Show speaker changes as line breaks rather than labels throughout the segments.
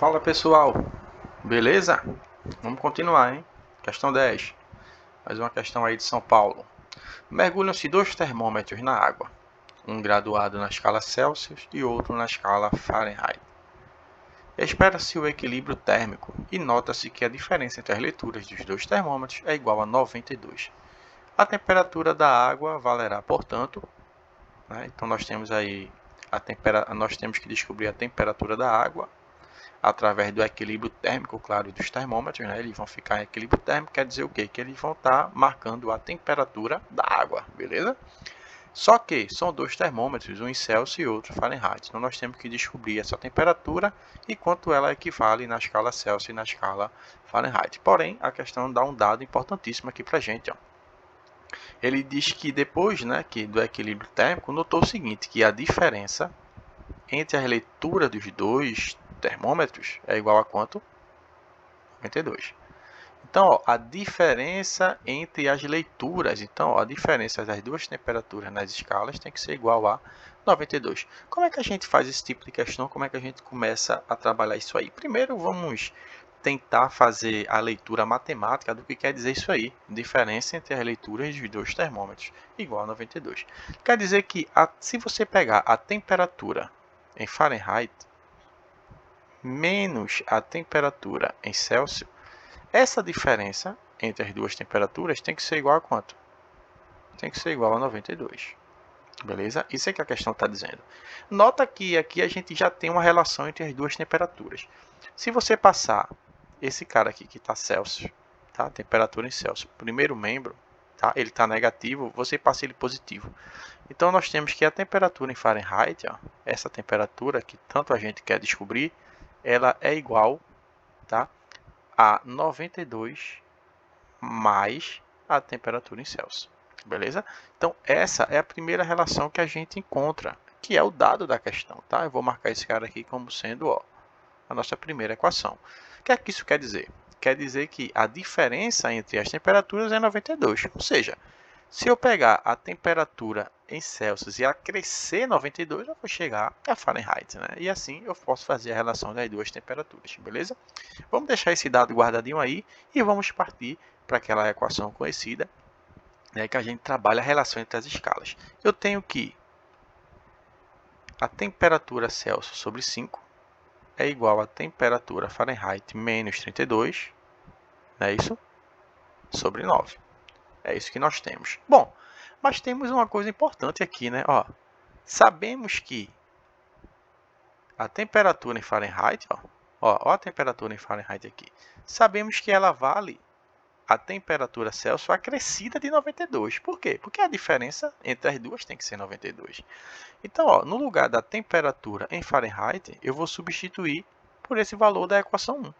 Fala pessoal, beleza? Vamos continuar, hein? Questão 10. Mais uma questão aí de São Paulo. Mergulham-se dois termômetros na água, um graduado na escala Celsius e outro na escala Fahrenheit. Espera-se o equilíbrio térmico e nota-se que a diferença entre as leituras dos dois termômetros é igual a 92. A temperatura da água valerá, portanto, então nós temos aí nós temos que descobrir a temperatura da água através do equilíbrio térmico, claro, dos termômetros, eles vão ficar em equilíbrio térmico, quer dizer o quê? Que eles vão estar marcando a temperatura da água, beleza? Só que são dois termômetros, um em Celsius e outro Fahrenheit. Então nós temos que descobrir essa temperatura e quanto ela equivale na escala Celsius e na escala Fahrenheit. Porém, a questão dá um dado importantíssimo aqui para a gente. Ele diz que depois do equilíbrio térmico, notou o seguinte, que a diferença entre as leituras dos dois termômetros é igual a quanto? 92. Então, a diferença entre as leituras, então a diferença das duas temperaturas nas escalas tem que ser igual a 92. Como é que a gente faz esse tipo de questão? Como é que a gente começa a trabalhar isso aí? Primeiro, vamos tentar fazer a leitura matemática do que quer dizer isso aí. Diferença entre as leituras dos dois termômetros igual a 92. Quer dizer que se você pegar a temperatura em Fahrenheit menos a temperatura em Celsius, essa diferença entre as duas temperaturas tem que ser igual a quanto? Tem que ser igual a 92. Beleza? Isso é que a questão está dizendo. Nota que aqui a gente já tem uma relação entre as duas temperaturas. Se você passar esse cara aqui que está Celsius, tá? Temperatura em Celsius, primeiro membro, tá? Ele está negativo, você passa ele positivo. Então nós temos que a temperatura em Fahrenheit, essa temperatura que tanto a gente quer descobrir, ela é igual, tá, a 92 mais a temperatura em Celsius. Beleza? Então, essa é a primeira relação que a gente encontra, que é o dado da questão. Tá? Eu vou marcar esse cara aqui como sendo a nossa primeira equação. O que é que isso quer dizer? Quer dizer que a diferença entre as temperaturas é 92. Ou seja, se eu pegar a temperatura em Celsius e acrescer 92, eu vou chegar a Fahrenheit, né? E assim eu posso fazer a relação das duas temperaturas, beleza? Vamos deixar esse dado guardadinho aí e vamos partir para aquela equação conhecida, que a gente trabalha a relação entre as escalas. Eu tenho que a temperatura Celsius sobre 5 é igual a temperatura Fahrenheit menos 32, não é isso? Sobre 9. É isso que nós temos. Bom, mas temos uma coisa importante aqui, né? Sabemos que a temperatura em Fahrenheit, ó a temperatura em Fahrenheit aqui. Sabemos que ela vale a temperatura Celsius acrescida de 92. Por quê? Porque a diferença entre as duas tem que ser 92. Então, no lugar da temperatura em Fahrenheit, eu vou substituir por esse valor da equação 1.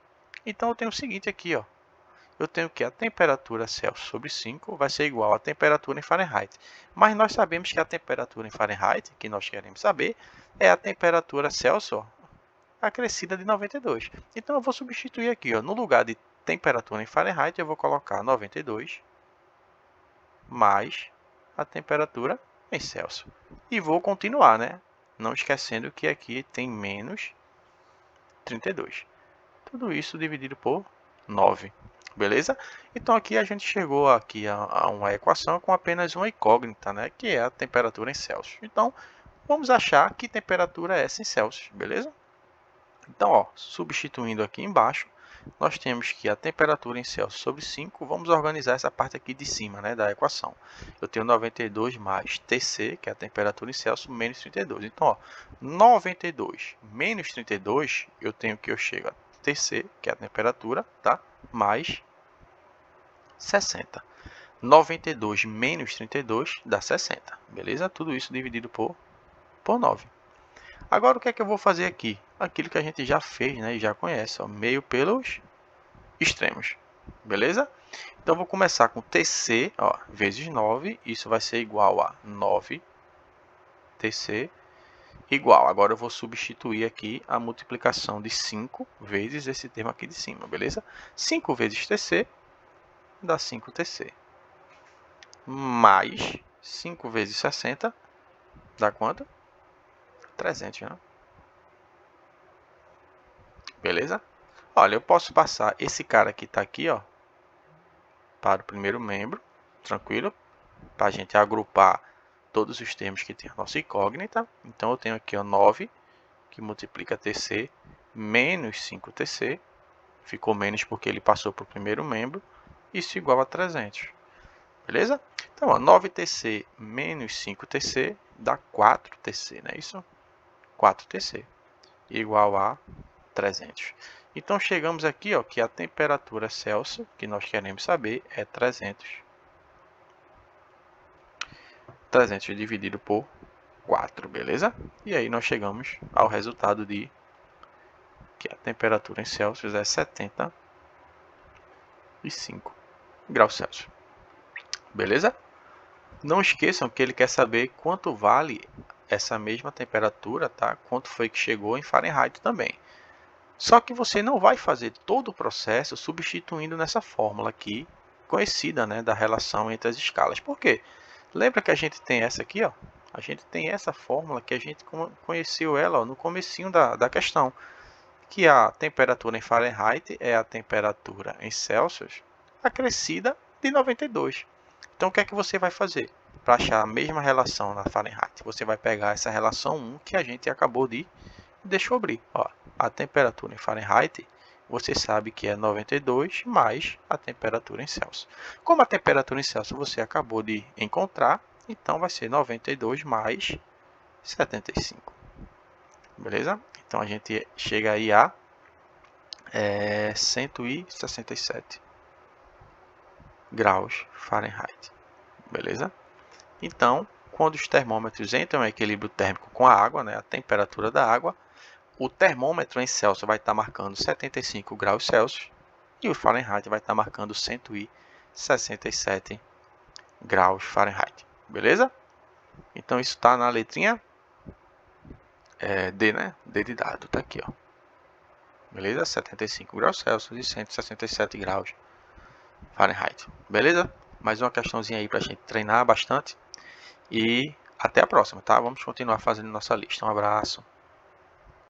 Então, eu tenho o seguinte aqui, eu tenho que a temperatura Celsius sobre 5 vai ser igual à temperatura em Fahrenheit. Mas nós sabemos que a temperatura em Fahrenheit, que nós queremos saber, é a temperatura Celsius acrescida de 92. Então, eu vou substituir aqui, no lugar de temperatura em Fahrenheit, eu vou colocar 92 mais a temperatura em Celsius. E vou continuar, né? Não esquecendo que aqui tem menos 32. Tudo isso dividido por 9. Beleza? Então aqui a gente chegou aqui a uma equação com apenas uma incógnita, né? Que é a temperatura em Celsius. Então, vamos achar que temperatura é essa em Celsius, beleza? Então, substituindo aqui embaixo, nós temos que a temperatura em Celsius sobre 5, vamos organizar essa parte aqui de cima, né, da equação. Eu tenho 92 mais Tc, que é a temperatura em Celsius, menos 32. Então, 92 menos 32, eu chego a Tc, que é a temperatura, tá? Mais 60. 92 menos 32 dá 60, beleza? Tudo isso dividido por 9. Agora, o que é que eu vou fazer aqui? Aquilo que a gente já fez, né, e já conhece, meio pelos extremos, beleza? Então, vou começar com Tc, vezes 9, isso vai ser igual a 9 Tc igual. Agora, eu vou substituir aqui a multiplicação de 5 vezes esse termo aqui de cima, beleza? 5 vezes Tc dá 5 Tc. Mais 5 vezes 60 dá quanto? 300, né? Beleza? Olha, eu posso passar esse cara que está aqui, ó, para o primeiro membro, tranquilo, para a gente agrupar todos os termos que tem a nossa incógnita. Então, eu tenho aqui ó, 9, que multiplica TC, menos 5TC, ficou menos porque ele passou para o primeiro membro, isso igual a 300. Beleza? Então, ó, 9TC menos 5TC dá 4TC, não é isso? 4TC, igual a 300. Então, chegamos aqui, ó, que a temperatura Celsius, que nós queremos saber, é 300. 300 dividido por 4, beleza? E aí nós chegamos ao resultado de que a temperatura em Celsius é 75 graus Celsius. Beleza? Não esqueçam que ele quer saber quanto vale essa mesma temperatura, tá? Quanto foi que chegou em Fahrenheit também. Só que você não vai fazer todo o processo substituindo nessa fórmula aqui, conhecida, né, da relação entre as escalas. Por quê? Lembra que a gente tem essa aqui, ó? A gente tem essa fórmula que a gente conheceu ela ó, no comecinho da questão, que a temperatura em Fahrenheit é a temperatura em Celsius acrescida de 92. Então, o que é que você vai fazer para achar a mesma relação na Fahrenheit? Você vai pegar essa relação 1 que a gente acabou de descobrir. Ó, a temperatura em Fahrenheit, você sabe que é 92 mais a temperatura em Celsius. Como a temperatura em Celsius você acabou de encontrar, então vai ser 92 mais 75. Beleza? Então, a gente chega aí a 167 graus Fahrenheit. Beleza? Então, quando os termômetros entram em equilíbrio térmico com a água, né, a temperatura da água, o termômetro em Celsius vai estar marcando 75 graus Celsius e o Fahrenheit vai estar marcando 167 graus Fahrenheit. Beleza? Então, isso está na letrinha D, né? D de dado, tá aqui, ó. Beleza? 75 graus Celsius e 167 graus Fahrenheit. Beleza? Mais uma questãozinha aí para a gente treinar bastante. E até a próxima, tá? Vamos continuar fazendo nossa lista. Um abraço.